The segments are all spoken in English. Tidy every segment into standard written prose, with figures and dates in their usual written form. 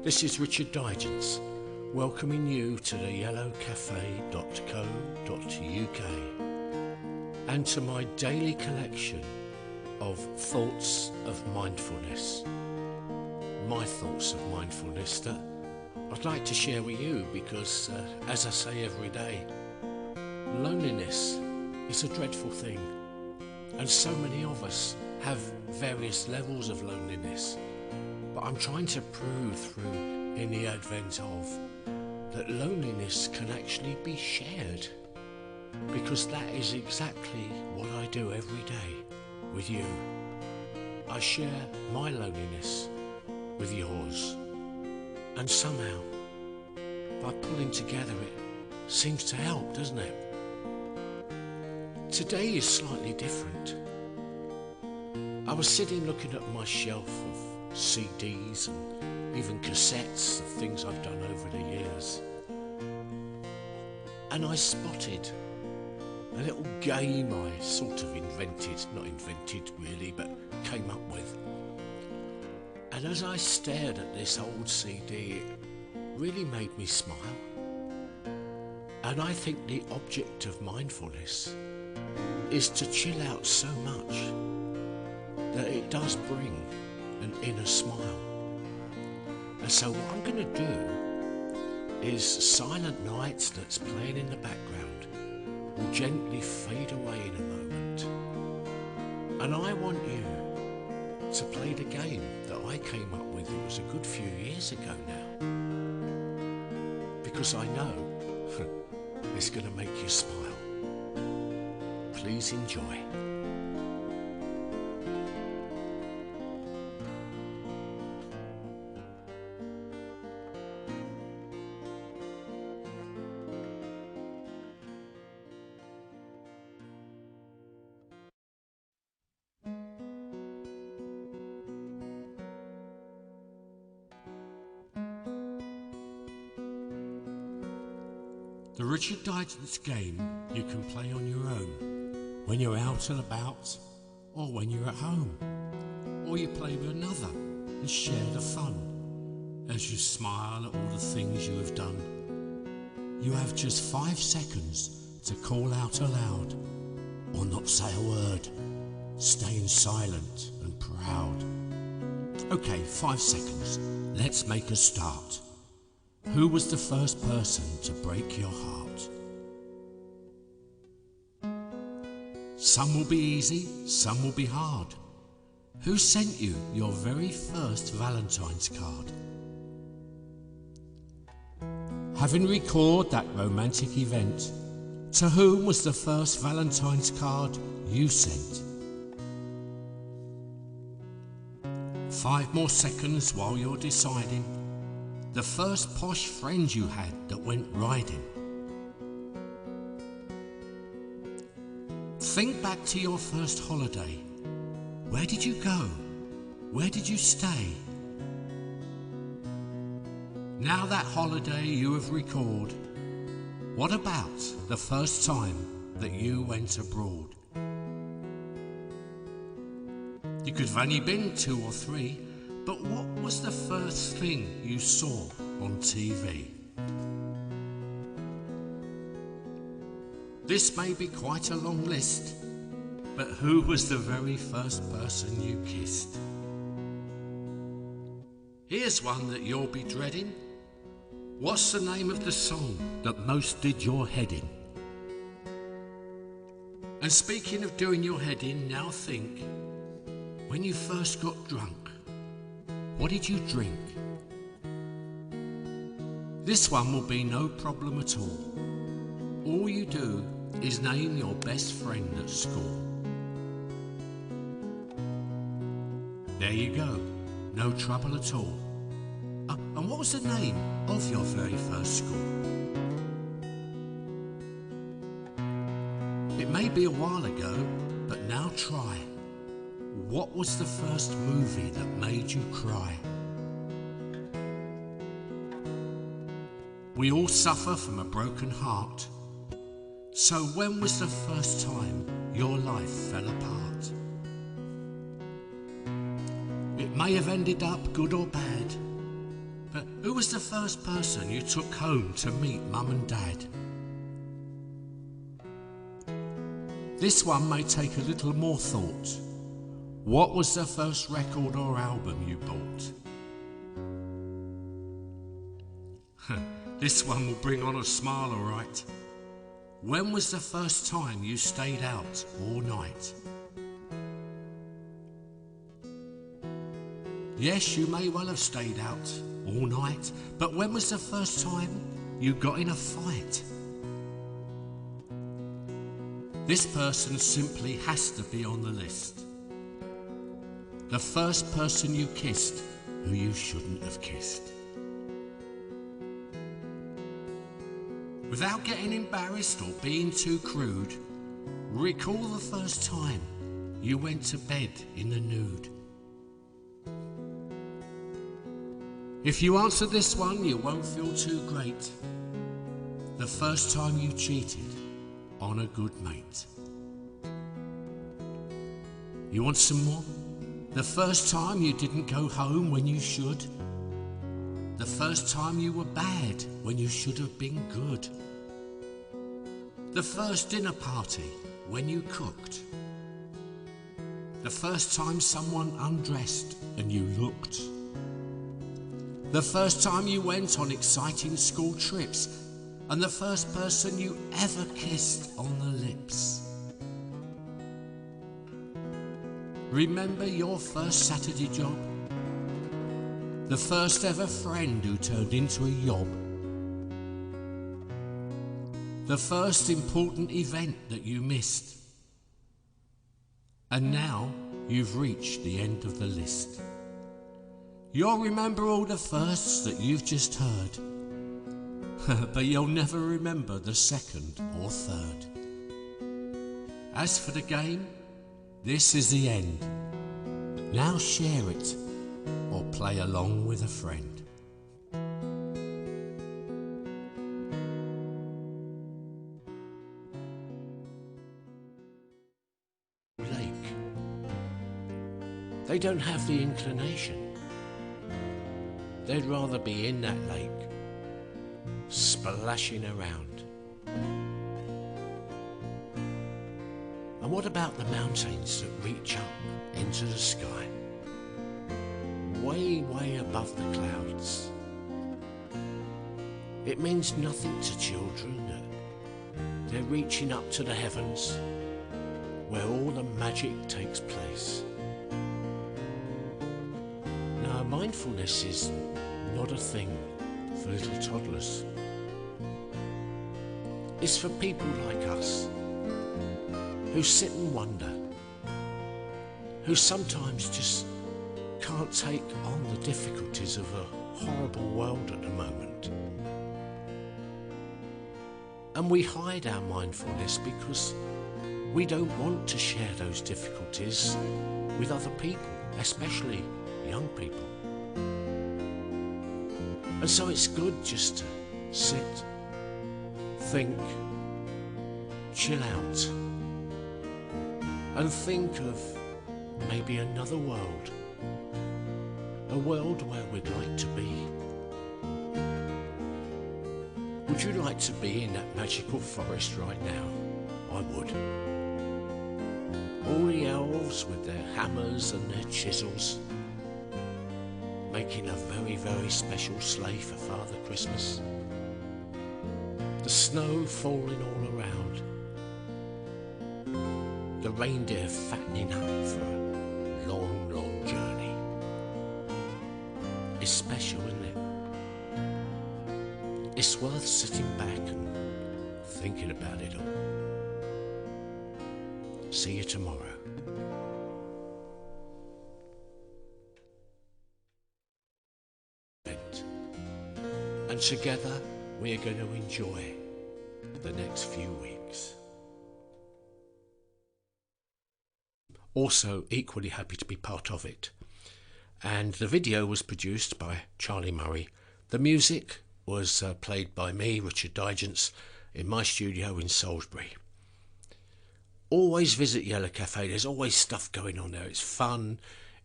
This is Richard Digance, welcoming you to the yellowcafé.co.uk and to my daily collection of thoughts of mindfulness. My thoughts of mindfulness that I'd like to share with you because, as I say every day, loneliness is a dreadful thing, and so many of us have various levels of loneliness. But I'm trying to prove through in the advent of that loneliness can actually be shared, because that is exactly what I do every day with you. I share my loneliness with yours, and somehow by pulling together it seems to help, doesn't it? Today is slightly different. I was sitting looking at my shelf of CDs and even cassettes of things I've done over the years, and I spotted a little game I sort of not invented really, but came up with. And as I stared at this old CD, it really made me smile. And I think the object of mindfulness is to chill out so much that it does bring an inner smile. And so what I'm going to do is Silent Night that's playing in the background will gently fade away in a moment. And I want you to play the game that I came up with. It was a good few years ago now, because I know it's going to make you smile. Please enjoy. The Richard Digance game you can play on your own, when you're out and about, or when you're at home, or you play with another and share the fun as you smile at all the things you have done. You have just 5 seconds to call out aloud, or not say a word, staying silent and proud. Okay, 5 seconds, let's make a start. Who was the first person to break your heart? Some will be easy, some will be hard. Who sent you your very first Valentine's card? Having recalled that romantic event, to whom was the first Valentine's card you sent? 5 more seconds while you're deciding. The first posh friend you had that went riding. Think back to your first holiday. Where did you go? Where did you stay? Now that holiday you have recalled, what about the first time that you went abroad? You could have only been 2 or 3, but what was the first thing you saw on TV? This may be quite a long list, but who was the very first person you kissed? Here's one that you'll be dreading. What's the name of the song that most did your head in? And speaking of doing your head in, now think, when you first got drunk, what did you drink? This one will be no problem at all. All you do is name your best friend at school. There you go, no trouble at all. And what was the name of your very first school? It may be a while ago, but now try. What was the first movie that made you cry? We all suffer from a broken heart. So when was the first time your life fell apart? It may have ended up good or bad, But who was the first person you took home to meet Mum and Dad? This one may take a little more thought. What was the first record or album you bought? This one will bring on a smile, all right. When was the first time you stayed out all night? Yes, you may well have stayed out all night, but when was the first time you got in a fight? This person simply has to be on the list. The first person you kissed who you shouldn't have kissed. Without getting embarrassed or being too crude, recall the first time you went to bed in the nude. If you answer this one, you won't feel too great. The first time you cheated on a good mate. You want some more? The first time you didn't go home when you should. The first time you were bad when you should have been good. The first dinner party when you cooked. The first time someone undressed and you looked. The first time you went on exciting school trips, and the first person you ever kissed on the lips. Remember your first Saturday job? The first ever friend who turned into a yob. The first important event that you missed. And now you've reached the end of the list. You'll remember all the firsts that you've just heard, but you'll never remember the second or third. As for the game, this is the end. Now share it or play along with a friend. Lake. They don't have the inclination. They'd rather be in that lake, splashing around. And what about the mountains that reach up into the sky, way, way above the clouds? It means nothing to children that they're reaching up to the heavens, where all the magic takes place. Now, mindfulness is not a thing for little toddlers. It's for people like us, who sit and wonder, who sometimes just can't take on the difficulties of a horrible world at the moment. And we hide our mindfulness because we don't want to share those difficulties with other people, especially young people. And so it's good just to sit, think, chill out, and think of maybe another world, a world where we'd like to be. Would you like to be in that magical forest right now? I would. All the elves with their hammers and their chisels, making a very, very special sleigh for Father Christmas. The snow falling all around. The reindeer fattening up for a long, long journey. It's special, isn't it? It's worth sitting back and thinking about it all. See you tomorrow. And together we are going to enjoy the next few weeks. Also equally happy to be part of it. And the video was produced by Charlie Murray. The music was played by me, Richard Digance, in my studio in Salisbury. Always visit Yellow Café. There's always stuff going on there. It's fun,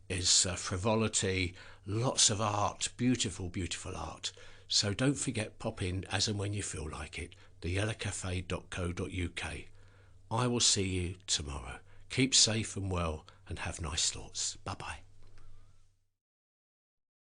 it's frivolity, lots of art, beautiful, beautiful art. So don't forget, pop in as and when you feel like it, theyellowcafe.co.uk. I will see you tomorrow. Keep safe and well and have nice thoughts. Bye bye.